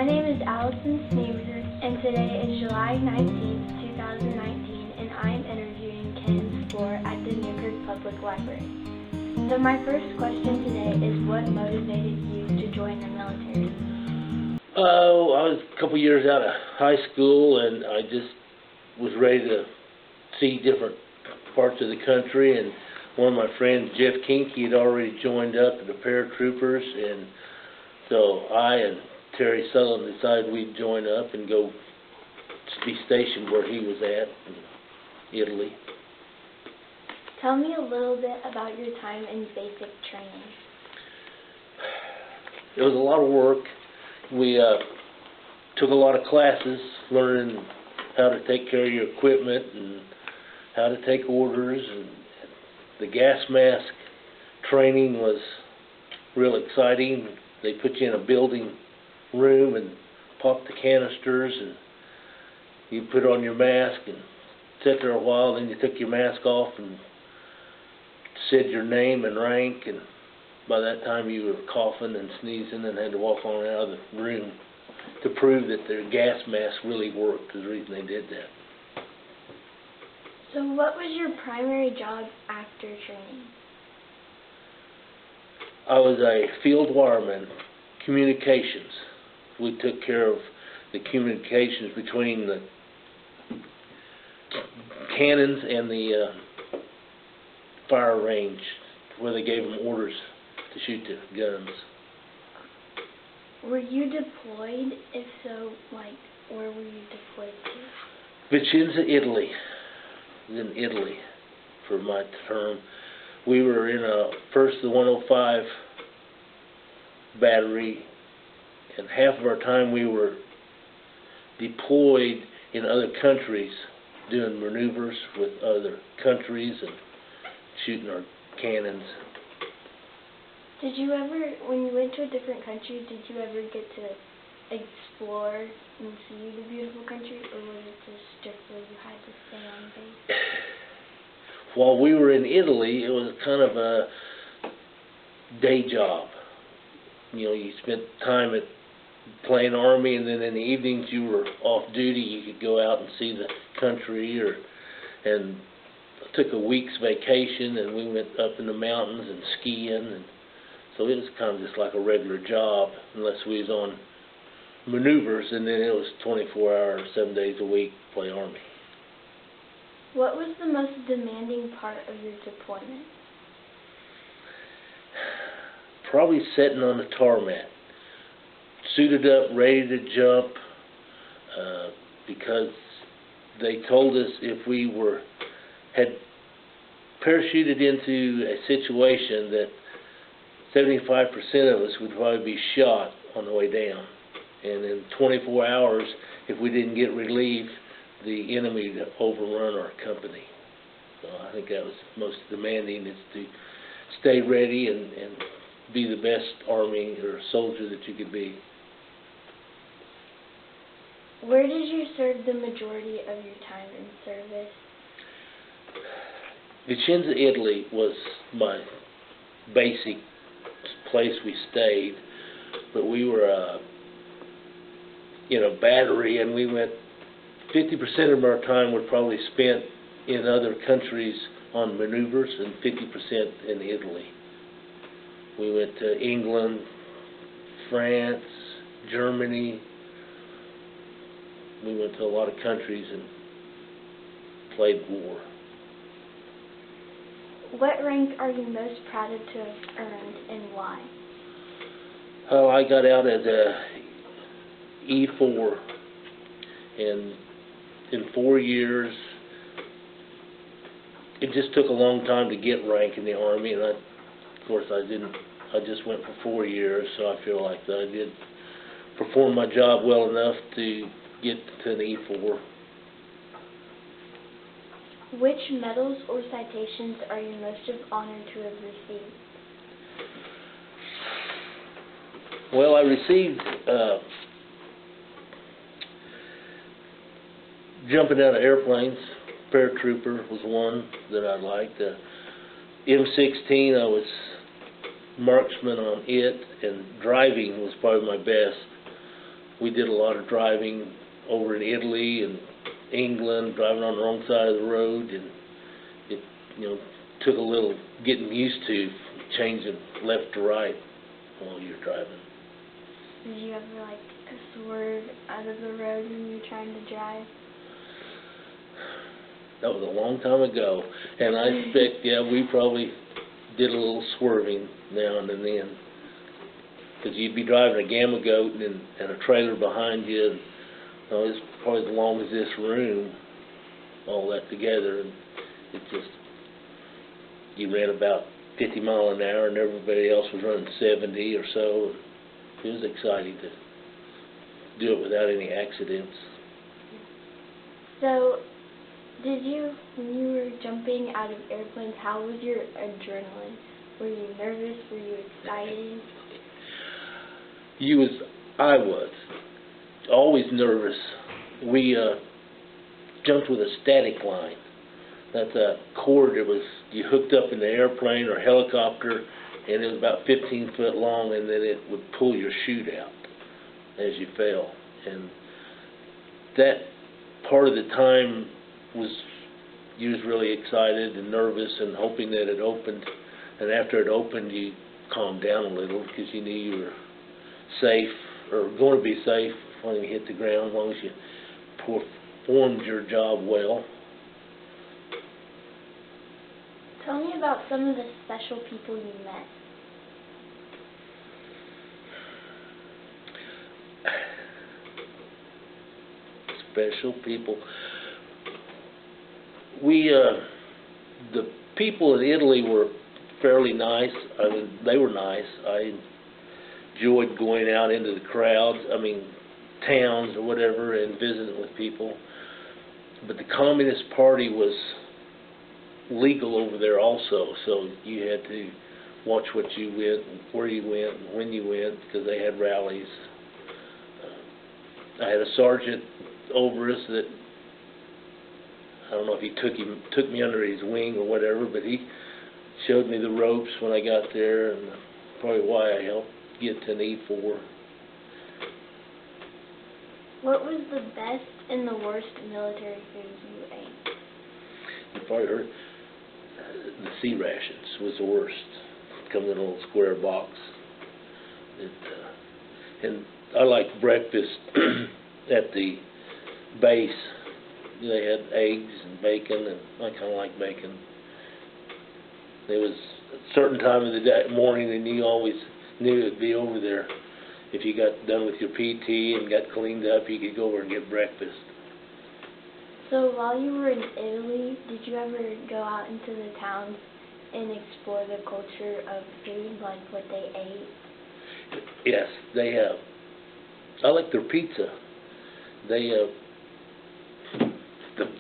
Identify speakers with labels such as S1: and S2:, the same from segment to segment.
S1: My name is Allison Sneaver, and today is July 19th, 2019, and I am interviewing Ken Spore at the Newkirk Public Library. So my first question today is, what motivated you to join the military?
S2: I was a couple years out of high school, and I just was ready to see different parts of the country, and one of my friends, Jeff Kinky, had already joined up in the paratroopers, and so I and Terry Sutherland decided we'd join up and go be stationed where he was at in Italy.
S1: Tell me a little bit about your time in basic training.
S2: It was a lot of work. We took a lot of classes, learning how to take care of your equipment and how to take orders, and the gas mask training was real exciting. They put you in a building room and popped the canisters, and you put on your mask and sat there a while, then you took your mask off and said your name and rank, and by that time you were coughing and sneezing and had to walk on out of the room to prove that their gas mask really worked, is the reason they did that.
S1: So what was your primary job after training?
S2: I was a field wireman, communications. We took care of the communications between the cannons and the fire range, where they gave them orders to shoot the guns.
S1: Were you deployed? If so, where were you deployed to?
S2: Vicenza, Italy. I was in Italy for my term. We were in first the 105 battery, and half of our time we were deployed in other countries doing maneuvers with other countries and shooting our cannons.
S1: Did you ever, when you went to a different country, did you ever get to explore and see the beautiful country, or was it just strictly you had to stay on base?
S2: While we were in Italy, it was kind of a day job. You know, you spent time at playing army, and then in the evenings you were off duty. You could go out and see the country, and I took a week's vacation, and we went up in the mountains and skiing, and so it was kind of just like a regular job, unless we was on maneuvers, and then it was 24 hours, 7 days a week, play army.
S1: What was the most demanding part of your deployment?
S2: Probably sitting on the tarmac, suited up, ready to jump, because they told us if we had parachuted into a situation that 75% of us would probably be shot on the way down. And in 24 hours, if we didn't get relief, the enemy would overrun our company. So I think that was most demanding, is to stay ready and be the best army or soldier that you could be.
S1: Where did you serve the majority of your time in service?
S2: Vicenza, Italy was my basic place we stayed, but we were in a battery, and we went 50% of our time was probably spent in other countries on maneuvers, and 50% in Italy. We went to England, France, Germany. We went to a lot of countries and played war.
S1: What rank are you most proud of to have earned, and why?
S2: Oh, I got out as a E4, and in 4 years, it just took a long time to get rank in the Army, and of course I just went for 4 years, so I feel like that I did perform my job well enough to get to an E4.
S1: Which medals or citations are you most honored to have received?
S2: Well, I received jumping out of airplanes. Paratrooper was one that I liked. M16, I was marksman on it, and driving was probably my best. we did a lot of driving over in Italy and England, driving on the wrong side of the road, and it, took a little getting used to changing left to right while you're driving.
S1: Did you ever, like, swerve out of the road when you were trying to drive?
S2: That was a long time ago, and I expect, we probably did a little swerving now and then. Because you'd be driving a gamma goat and a trailer behind you, and it's probably as long as this room, all that together, and it just, you ran about 50 miles an hour, and everybody else was running 70 or so. It was exciting to do it without any accidents.
S1: So, when you were jumping out of airplanes, how was your adrenaline? Were you nervous? Were you excited?
S2: I was always nervous. We jumped with a static line. That's a cord that you hooked up in the airplane or helicopter, and it was about 15 foot long, and then it would pull your chute out as you fell. And that part of the time you was really excited and nervous and hoping that it opened. And after it opened, you calmed down a little because you knew you were safe, or going to be safe when you hit the ground, as long as you performed your job well.
S1: Tell me about some of the special people you met.
S2: Special people. The people in Italy were fairly nice. I mean, they were nice. I enjoyed going out into the crowds, towns or whatever, and visiting with people. But the Communist Party was legal over there also, so you had to watch what you went, where you went, and when you went, because they had rallies. I had a sergeant over us that, I don't know if he took me under his wing or whatever, but he showed me the ropes when I got there, and probably why I helped get to an E4.
S1: What was the best and the worst military food you ate?
S2: You probably heard the sea rations was the worst. It comes in a little square box. And I liked breakfast at the base. They had eggs and bacon, and I kind of like bacon. There was a certain time of the morning, and you always knew it'd be over there. If you got done with your PT and got cleaned up, you could go over and get breakfast.
S1: So while you were in Italy, did you ever go out into the towns and explore the culture of food, like what they ate?
S2: Yes, they have. I like their pizza. The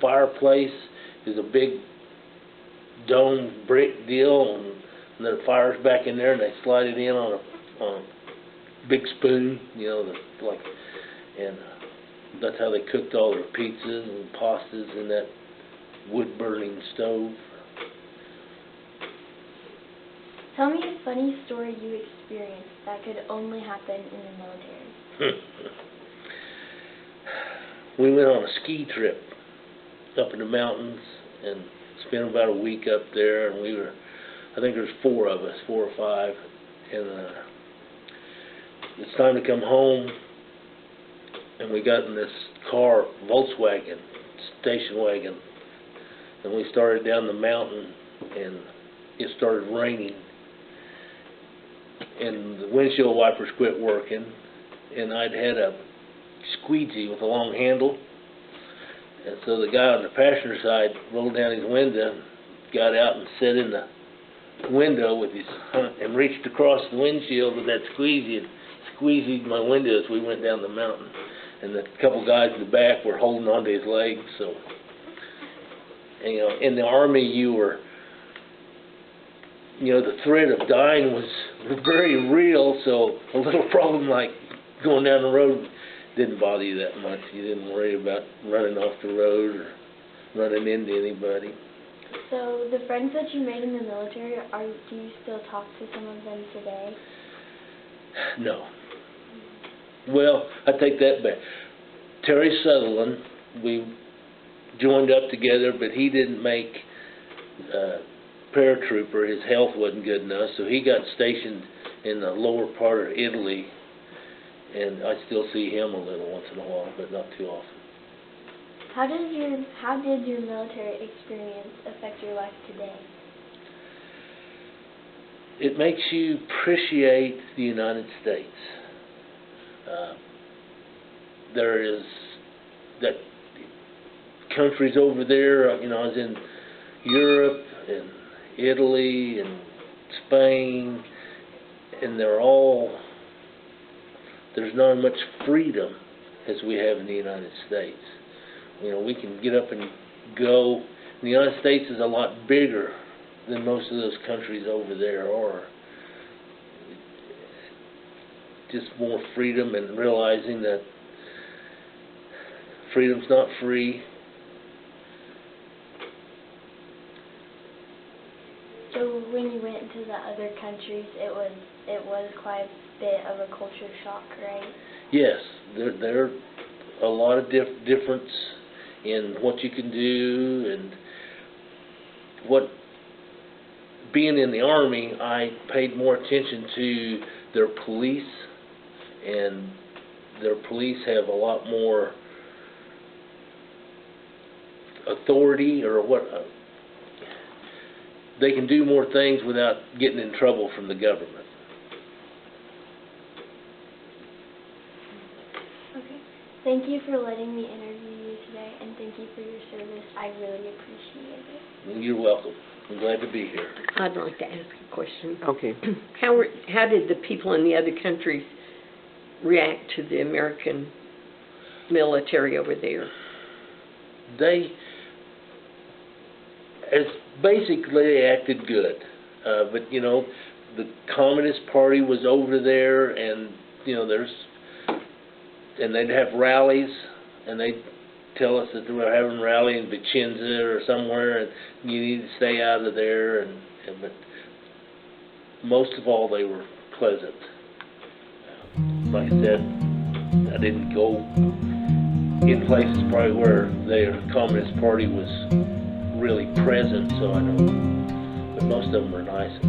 S2: fireplace is a big dome brick deal, and the fire's back in there, and they slide it in on a big spoon, and that's how they cooked all their pizzas and pastas in that wood-burning stove.
S1: Tell me a funny story you experienced that could only happen in the military.
S2: We went on a ski trip up in the mountains and spent about a week up there, and I think there's 4 of us, 4 or 5, and it's time to come home, and we got in this car, Volkswagen, station wagon, and we started down the mountain, and it started raining, and the windshield wipers quit working, and I'd had a squeegee with a long handle, and so the guy on the passenger side rolled down his window, got out and sat in the window with and reached across the windshield with that squeegee and squeegeed my window as we went down the mountain. And the couple guys in the back were holding onto his legs. So, in the Army, the threat of dying was very real. So a little problem like going down the road didn't bother you that much. You didn't worry about running off the road or running into anybody.
S1: So the friends that you made in the military, do you still talk to some of them today?
S2: No. Well, I take that back. Terry Sutherland, we joined up together, but he didn't make paratrooper. His health wasn't good enough, so he got stationed in the lower part of Italy, and I still see him a little once in a while, but not too often.
S1: How did your military experience affect your life today?
S2: It makes you appreciate the United States. There is that countries over there, you know, I was in Europe and Italy and Spain, and there's not as much freedom as we have in the United States. You know, we can get up and go. The United States is a lot bigger than most of those countries over there are. Just more freedom, and realizing that freedom's not free.
S1: So when you went into the other countries, it was quite a bit of a culture shock, right?
S2: Yes, there are a lot of difference in what you can do, and what, being in the Army, I paid more attention to their police, and their police have a lot more authority, or they can do more things without getting in trouble from the government.
S1: Okay. Thank you for letting me interview you today, and thank you for your service. I really appreciate it.
S2: You're welcome. I'm glad to be here.
S3: I'd like to ask a question.
S4: Okay.
S3: How did the people in the other countries react to the American military over there?
S2: Basically acted good, but you know, the Communist Party was over there, and you know, and they'd have rallies, and they'd tell us that they were having a rally in Vicenza or somewhere, and you need to stay out of there, but most of all, they were pleasant. Like I said, I didn't go in places probably where the Communist Party was really present, so I know, but most of them were nice.